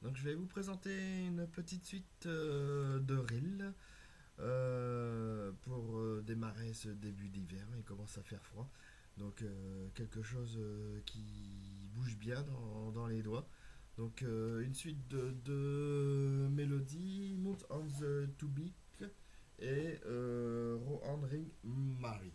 Donc je vais vous présenter une petite suite de reels pour démarrer ce début d'hiver. Il commence à faire froid. Donc quelque chose qui bouge bien dans les doigts. Donc une suite de mélodies, Mount on the To Be et Rohandring Marie.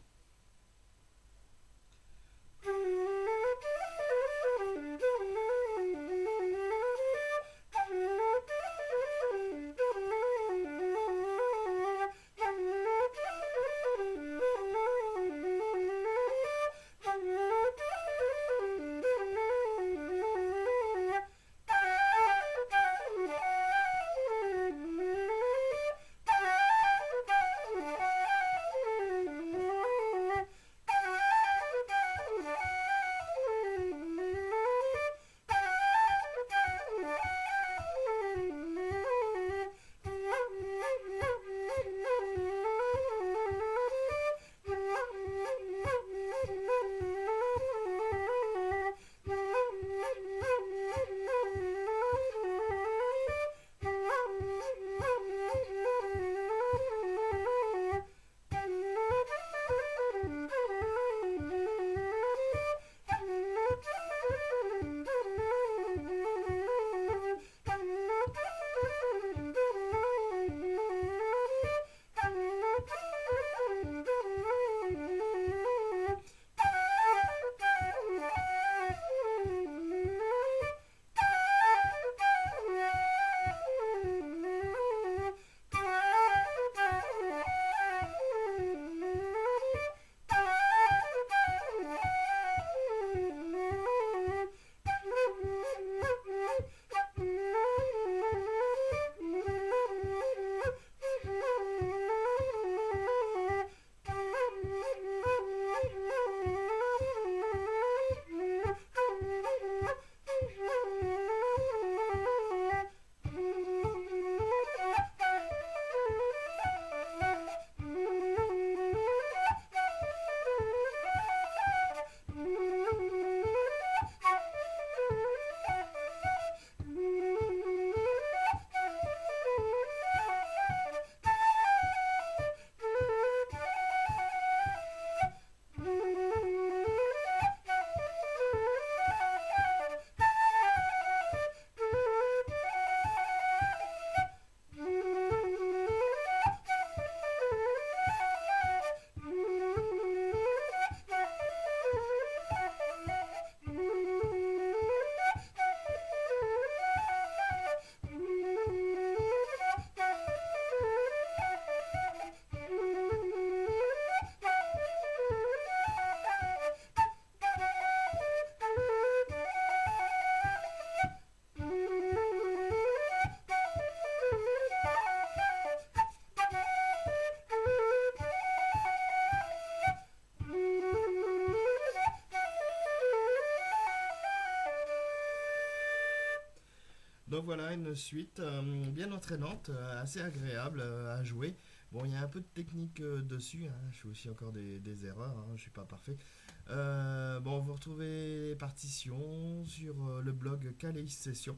Donc voilà une suite bien entraînante, assez agréable à jouer. Bon, il y a un peu de technique dessus, hein. Je fais aussi encore des erreurs, hein. Je suis pas parfait. Bon, vous retrouvez les partitions sur le blog Calais Session,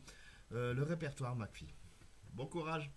le répertoire McPhee. Bon courage!